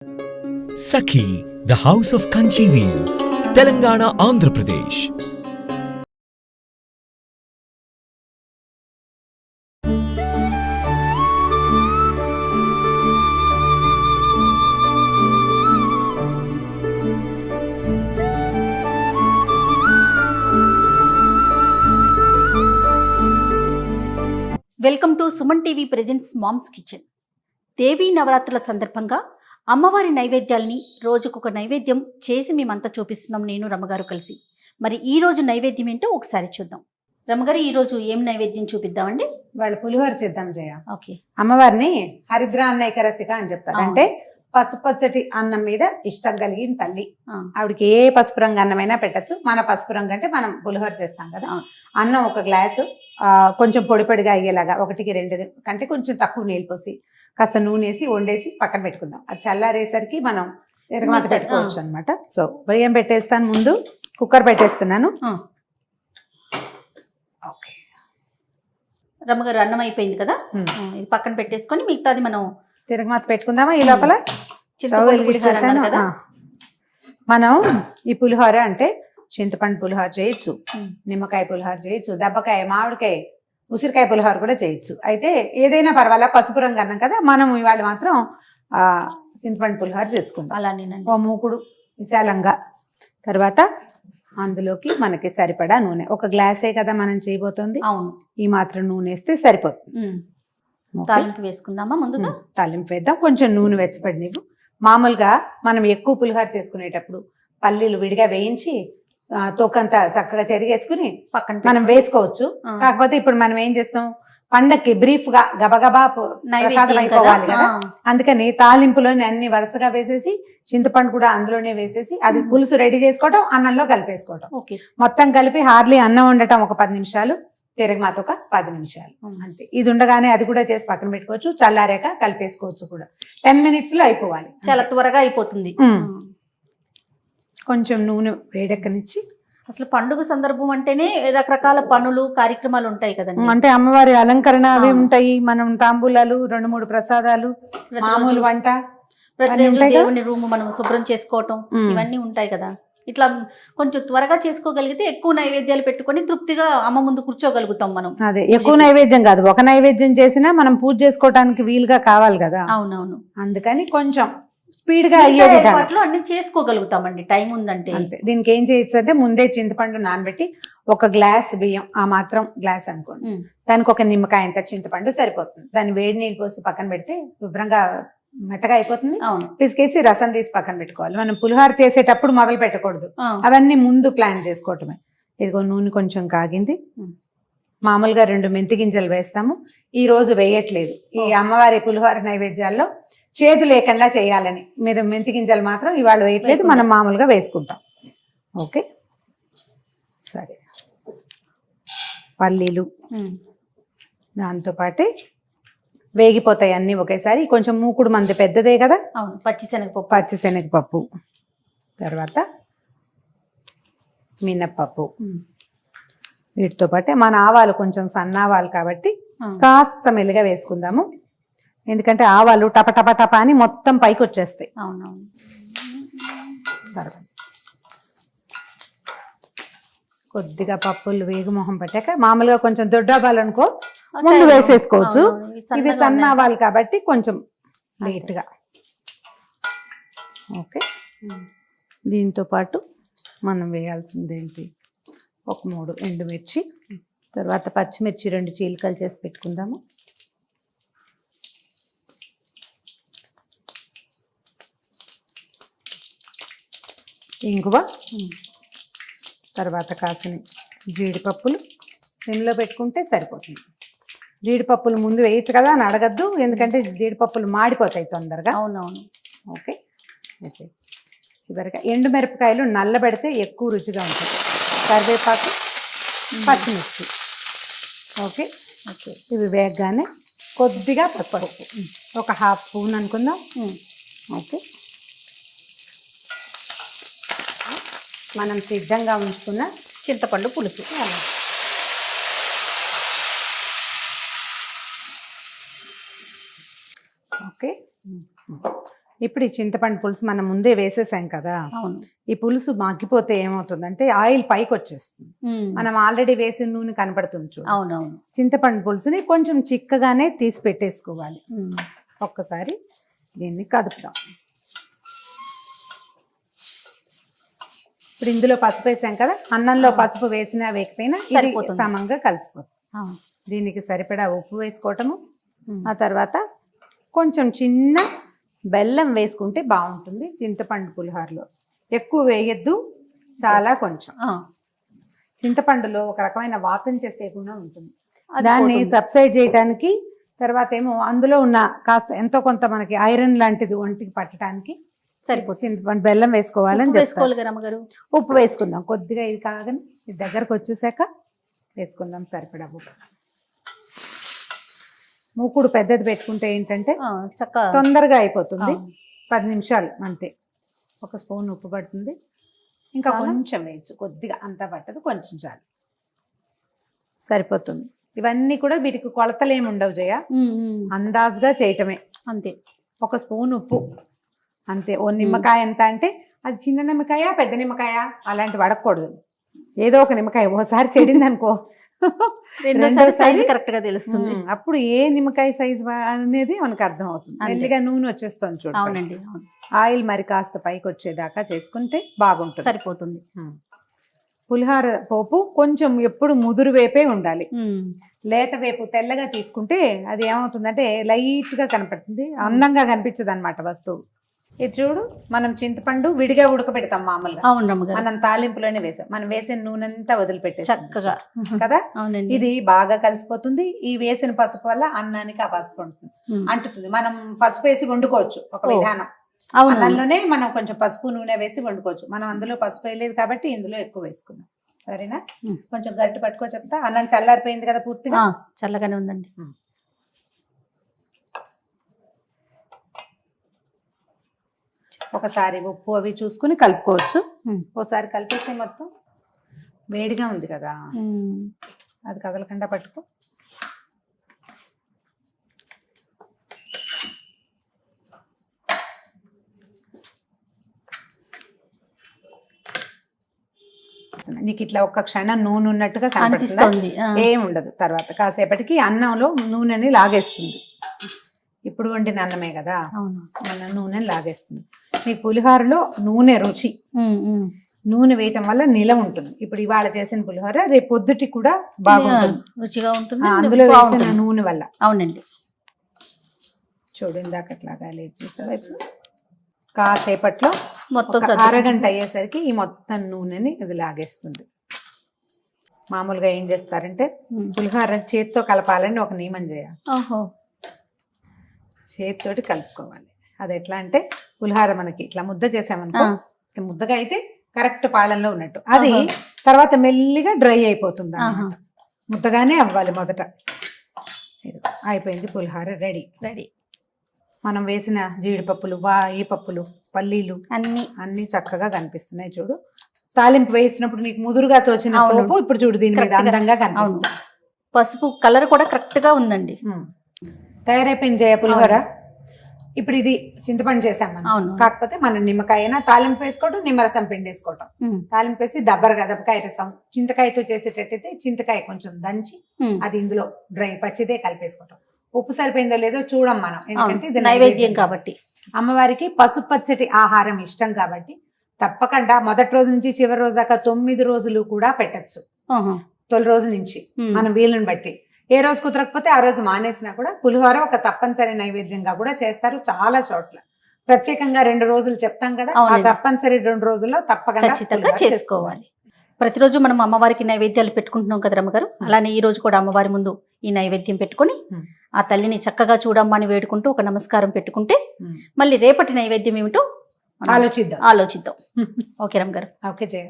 Sakhi, the House of Kanchi Weaves, Telangana, Andhra Pradesh. Welcome to Suman TV presents mom's kitchen. Devi నవరాత్రుల సందర్భంగా అమ్మవారి నైవేద్యాల్ని రోజుకొక నైవేద్యం చేసి మేమంతా చూపిస్తున్నాం, నేను రమగారు కలిసి. మరి ఈ రోజు నైవేద్యం ఏంటో ఒకసారి చూద్దాం. రమగారు, ఈ రోజు ఏం నైవేద్యం చూపిద్దామండి? వాళ్ళ పులిహోర చేద్దాం జయ. ఓకే. అమ్మవారిని హరిద్ర అన్నైకరసిక అని చెప్తారు. అంటే పసుపచ్చటి అన్నం మీద ఇష్టం కలిగిన తల్లి. ఆవిడకి ఏ పసుపు రంగు అన్నమైనా పెట్టచ్చు. మన పసుపు రంగు అంటే మనం పులిహోర చేస్తాం కదా. అన్నం ఒక గ్లాసు కొంచెం పొడి పొడిగా అయ్యేలాగా 1-2 కంటే కొంచెం తక్కువ నీళ్ళు పోసి కాస్త నూనె వేసి వండేసి పక్కన పెట్టుకుందాం. అది చల్లారేసరికి మనం తిరగమాత పెట్టుకోవచ్చు అనమాట. సో బియ్యం పెట్టేస్తాను, ముందు కుక్కర్ పెట్టేస్తున్నాను. ఓకే రమగారు, అన్నం అయిపోయింది కదా, ఇది పక్కన పెట్టేసుకొని మిగతాది మనం తిరగమాత పెట్టుకుందామా. ఈ లోపల మనం ఈ పులిహోర అంటే చింతపండు పులిహోర చేయొచ్చు, నిమ్మకాయ పులిహోర చేయొచ్చు, దెబ్బకాయ, మామిడికాయ, ఉసిరికాయ పులిహోర కూడా చేయొచ్చు. అయితే ఏదైనా పర్వాలా, పసుపు రంగు అన్నాం కదా, మనం ఇవాళ మాత్రం చింతపండు పులిహోర చేసుకుంటాం. అలానేనండి. ఓ మూకుడు విశాలంగా, తర్వాత అందులోకి మనకి సరిపడా నూనె. ఒక గ్లాసే కదా మనం చేయబోతుంది. అవును, ఈ మాత్రం నూనె వేస్తే సరిపోతుంది. తాలింపు వేసుకుందామా ముందుగా? తాలింపు వేద్దాం. కొంచెం నూనె వెచ్చపడి నీవు. మామూలుగా మనం ఎక్కువ పులిహోర చేసుకునేటప్పుడు పల్లీలు విడిగా వేయించి తోకంతా చక్కగా చెరిగేసుకుని పక్కన మనం వేసుకోవచ్చు. కాకపోతే ఇప్పుడు మనం ఏం చేస్తాం, పండక్కి బ్రీఫ్ గా గబగబా ప్రసాదం అయిపోవాలి కదా, అందుకని తాలింపులోని అన్ని వరుసగా వేసేసి చింతపండు కూడా అందులోనే వేసేసి అది పులుసు రెడీ చేసుకోవటం, అన్నంలో కలిపేసుకోవటం. మొత్తం కలిపి హార్లీ అన్నం వండటం ఒక 10 నిమిషాలు, తిరగమాత ఒక 10 నిమిషాలు అంతే. ఇది ఉండగానే అది కూడా చేసి పక్కన పెట్టుకోవచ్చు. చల్లారాక కలిపేసుకోవచ్చు కూడా. 10 minutes లో అయిపోవాలి. చాలా త్వరగా అయిపోతుంది. కొంచెం నూనె వేడెక్కనిచ్చి. అసలు పండుగ సందర్భం అంటేనే రకరకాల పనులు, కార్యక్రమాలు ఉంటాయి కదండి. అంటే అమ్మవారి అలంకరణ అవి ఉంటాయి, మనం తాంబూలాలు, 2-3 ప్రసాదాలు, మామూలు వంట, ప్రతిరోజు దేవుని రూమ్ మనం శుభ్రం చేసుకోవటం, ఇవన్నీ ఉంటాయి కదా. ఇట్లా కొంచెం త్వరగా చేసుకోగలిగితే ఎక్కువ నైవేద్యాలు పెట్టుకొని తృప్తిగా అమ్మ ముందు కూర్చోగలుగుతాం మనం. అదే, ఎక్కువ నైవేద్యం కాదు, ఒక నైవేద్యం చేసినా మనం పూజ చేసుకోవడానికి వీలుగా కావాలి కదా. అవునవును. అందుకని కొంచెం స్పీడ్ గా అయ్యే విధానం అన్ని చేసుకోగలుగుతామండి, టైం ఉందంటే. అంతే. దీనికి ఏం చేయొచ్చు అంటే, ముందే చింతపండు నానబెట్టి, ఒక గ్లాస్ బియ్యం, ఆ మాత్రం గ్లాస్ అనుకోండి, దానికి ఒక నిమ్మకాయ అంత చింతపండు సరిపోతుంది. దాన్ని వేడి నీళ్ళు పోసి పక్కన పెడితే శుభ్రంగా మెత్తగా అయిపోతుంది. పిసికేసి రసం తీసి పక్కన పెట్టుకోవాలి. మనం పులిహోర చేసేటప్పుడు మొదలు పెట్టకూడదు, అవన్నీ ముందు ప్లాన్ చేసుకోవటమే. ఇదిగో నూనె కొంచెం కాగింది. మామూలుగా 2 మెంతి గింజలు వేస్తాము, ఈ రోజు వేయట్లేదు. ఈ అమ్మవారి పులిహోర నైవేద్యాల్లో చేదు లేకుండా చేయాలని మీరు మెంతి గింజలు మాత్రం ఇవాళ వేయట్లేదు, మనం మామూలుగా వేసుకుంటాం. ఓకే, సరే. పల్లీలు దాంతోపాటే వేగిపోతాయి అన్నీ ఒకేసారి. కొంచెం మూకుడు మంది పెద్దదే కదా. పచ్చిశనగపప్పు, తర్వాత మినప్పప్పు, వీటితో పాటే మన ఆవాలు కొంచెం సన్నావాలు కాబట్టి కాస్త మెల్లిగా వేసుకుందాము. ఎందుకంటే ఆవాలు టప అని మొత్తం పైకి వచ్చేస్తాయి. అవునవును. తర్వాత కొద్దిగా పప్పులు వేగు మొహం పట్టాక, మామూలుగా కొంచెం దొడ్డాబాలు అనుకో ముందు వేసేసుకోవచ్చు. ఇవి సన్నావాలు కాబట్టి కొంచెం లేట్గా. ఓకే, దీంతో పాటు మనం వేయాల్సింది ఏంటి, ఒక 3 ఎండుమిర్చి, తర్వాత పచ్చిమిర్చి 2 చీలికలు చేసి పెట్టుకుందాము. ఇంగువ, తర్వాత కాసిన జీడిపప్పులు సిమ్లో పెట్టుకుంటే సరిపోతుంది. జీడిపప్పులు ముందు వేయచ్చు కదా అని అడగద్దు, ఎందుకంటే జీడిపప్పులు మాడిపోతాయి తొందరగా. అవునవును. Okay, okay. చివరిగా ఎండుమిరపకాయలు నల్లబెడితే ఎక్కువ రుచిగా ఉంటుంది. కరివేపాకు, పచ్చిమిర్చి. ఓకే ఓకే, ఇవి వేగగానే కొద్దిగా పసుపు, ఒక 1/2 స్పూన్ అనుకుందాం. ఓకే, మనం సిద్ధంగా ఉంచుకున్న చింతపండు పులుసు. ఓకే, ఇప్పుడు ఈ చింతపండు పులుసు మనం ముందే వేసేసాం కదా, అవును. ఈ పులుసు మగ్గిపోతే ఏమవుతుందంటే ఆయిల్ పైకి వచ్చేస్తుంది. మనం ఆల్రెడీ వేసిన నూనె కనపడుతుంది చూడు. అవునవును. చింతపండు పులుసుని కొంచెం చిక్కగానే తీసి పెట్టేసుకోవాలి. ఒక్కసారి దీన్ని కదుపుదాం. ఇప్పుడు ఇందులో పసుపు వేసాం కదా, అన్నంలో పసుపు వేసినా వేయకపోయినా ఇది సరిపోతుంది. సమంగా కలిసిపోతుంది. దీనికి సరిపడా ఉప్పు వేసుకోవటము, ఆ తర్వాత కొంచెం చిన్న బెల్లం వేసుకుంటే బాగుంటుంది. చింతపండు పులిహోరలో ఎక్కువ వేయద్దు, చాలా కొంచెం. చింతపండులో ఒక రకమైన వాసన చేసే గుణం ఉంటుంది, దాన్ని సబ్సైడ్ చేయడానికి. తర్వాత ఏమో అందులో ఉన్న కాస్త ఎంతో కొంత మనకి ఐరన్ లాంటిది ఒంటికి పట్టడానికి సరిపోతుంది. చింతపండు బెల్లం వేసుకోవాలని వేసుకోవాలి రమ్మగారు. ఉప్పు వేసుకుందాం కొద్దిగా, ఇది కాగానే ఇది దగ్గరకు వచ్చేసాక వేసుకుందాం సరిపడా ఉప్పు. మూకుడు పెద్దది పెట్టుకుంటే ఏంటంటే తొందరగా అయిపోతుంది, 10 నిమిషాలు అంతే. ఒక స్పూన్ ఉప్పు పడుతుంది, ఇంకా కొంచెం వేయచ్చు, కొద్దిగా అంతా పట్టదు, కొంచెం చాలు సరిపోతుంది. ఇవన్నీ కూడా వీటికి కొలతలు ఏమి ఉండవు జయ, అందాజుగా చేయటమే అంతే. ఒక స్పూన్ ఉప్పు అంతే. ఓ నిమ్మకాయ ఎంత అంటే అది చిన్న నిమ్మకాయ పెద్ద నిమ్మకాయ అలాంటి పడకూడదు, ఏదో ఒక నిమ్మకాయ. ఓసారి చెడింది అనుకో సైజ్ కరెక్ట్ గా తెలుస్తుంది, అప్పుడు ఏ నిమ్మకాయ సైజ్ అనేది మనకు అర్థం అవుతుంది. మెల్లిగా నూనె వచ్చేస్తుంది చూడు. అవునండి. ఆయిల్ మరి కాస్త పైకి వచ్చేదాకా చేసుకుంటే బాగుంటుంది, సరిపోతుంది. పులిహోర పోపు కొంచెం ఎప్పుడు ముదురు వేపే ఉండాలి. లేత వేపు తెల్లగా తీసుకుంటే అది ఏమవుతుందంటే లైట్ గా కనపడుతుంది, అందంగా కనిపించదు అనమాట వస్తువు. ఇది చూడు, మనం చింతపండు విడిగా ఉడకబెడతాం మామూలుగా. అవును, మనం తాలింపులోనే వేసాం, మనం వేసిన నూనె అంతా వదిలిపెట్టే చక్కగా కదా. అవునండి. ఇది బాగా కలిసిపోతుంది. ఈ వేసిన పసుపు వల్ల అన్నానికి ఆ పసుపు అంటుతుంది. మనం పసుపు వేసి వండుకోవచ్చు, ఒక విధానం. అన్నంలోనే మనం కొంచెం పసుపు నూనె వేసి వండుకోవచ్చు. మనం అందులో పసుపు వేయలేదు కాబట్టి ఇందులో ఎక్కువ వేసుకున్నాం. సరేనా? కొంచెం గట్టి పట్టుకో చెప్తా. అన్నం చల్లారిపోయింది కదా పూర్తిగా, చల్లగానే ఉందండి. ఒకసారి ఉప్పు అవి చూసుకుని కలుపుకోవచ్చు. ఒకసారి కలిపేసి మొత్తం వేడిగా ఉంది కదా, అది కదలకుండా పట్టుకో. నీకు ఇట్లా ఒక్క క్షణం నూనె ఉన్నట్టుగా కనిపిస్తుంది, ఏం ఉండదు. తర్వాత కాసేపటికి అన్నంలో నూనెని లాగేస్తుంది. ఇప్పుడు వండిన అన్నమే కదా, మన నూనెని లాగేస్తుంది. మీ పులిహోరలో నూనె రుచి, నూనె వేయటం వల్ల నిల ఉంటుంది. ఇప్పుడు ఇవాళ చేసిన పులిహోర రేపు పొద్దుటి కూడా బాగుంటుంది, రుచిగా ఉంటుంది అందులో వేసిన నూనె వల్ల. అవునండి. చూడు, ఇందాక అట్లాగా లేదు చూసావా. ఇప్పుడు కాసేపట్లో మొత్తం అరగంట అయ్యేసరికి ఈ మొత్తం నూనెని ఇది లాగేస్తుంది. మామూలుగా ఏం చేస్తారంటే పులిహోర చేతితో కలపాలని ఒక నియమం చేయాలి. చేతితోటి కలుపుకోవాలి. అది ఎట్లా అంటే పులిహోర మనకి ఇట్లా ముద్ద చేసామనుకో, ముద్దగా అయితే కరెక్ట్ పాళంలో ఉన్నట్టు, అది తర్వాత మెల్లిగా డ్రై అయిపోతుంది. ముద్దగానే అవ్వాలి మొదట. అయిపోయింది పులిహోర, రెడీ. మనం వేసిన జీడిపప్పులు, ఈ పప్పులు, పల్లీలు అన్ని చక్కగా కనిపిస్తున్నాయి చూడు. తాలింపు వేసినప్పుడు నీకు ముదురుగా తోచిన పోపు ఇప్పుడు చూడు దీని మీద అందంగా కనిపిస్తుంది. పసుపు కలర్ కూడా కరెక్ట్ గా ఉందండి. తయారైపోయింది జయ పులిహోర. ఇప్పుడు ఇది చింతపండు చేసాం మనం, కాకపోతే మనం నిమ్మకాయ అయినా తాలింపు వేసుకోవటం, నిమ్మరసం పిండి వేసుకోవటం. తాలింపు వేసి దబ్బరకాయ రసం, చింతకాయతో చేసేటట్టయితే చింతకాయ కొంచెం దంచి అది ఇందులో డ్రై పచ్చిదే కలిపేసుకోవటం. ఉప్పు సరిపోయిందో లేదో చూడం మనం, ఎందుకంటే ఇది నైవేద్యం కాబట్టి. అమ్మవారికి పసుపు పచ్చటి ఆహారం ఇష్టం కాబట్టి తప్పకుండా మొదటి రోజు నుంచి చివరి రోజు దాకా 9 రోజులు కూడా పెట్టచ్చు. తొలి రోజు నుంచి మనం వీలుని బట్టి, ఏ రోజు కుదరకపోతే ఆ రోజు మానేసినా కూడా పులిహోర ఒక తప్పనిసరి నైవేద్యంగా కూడా చేస్తారు చాలా చోట్ల. ప్రత్యేకంగా 2 రోజులు చెప్తాం కదా, ఆ తప్పనిసరి 2 రోజుల్లో ఖచ్చితంగా చేసుకోవాలి. ప్రతిరోజు మనం అమ్మవారికి నైవేద్యాలు పెట్టుకుంటున్నాం కదా రమ్మగారు, అలానే ఈ రోజు కూడా అమ్మవారి ముందు ఈ నైవేద్యం పెట్టుకుని ఆ తల్లిని చక్కగా చూడమ్మని వేడుకుంటూ ఒక నమస్కారం పెట్టుకుంటే మళ్ళీ రేపటి నైవేద్యం ఏమిటో ఆలోచిద్దాం. ఓకే రమ్మగారు. ఓకే జయ.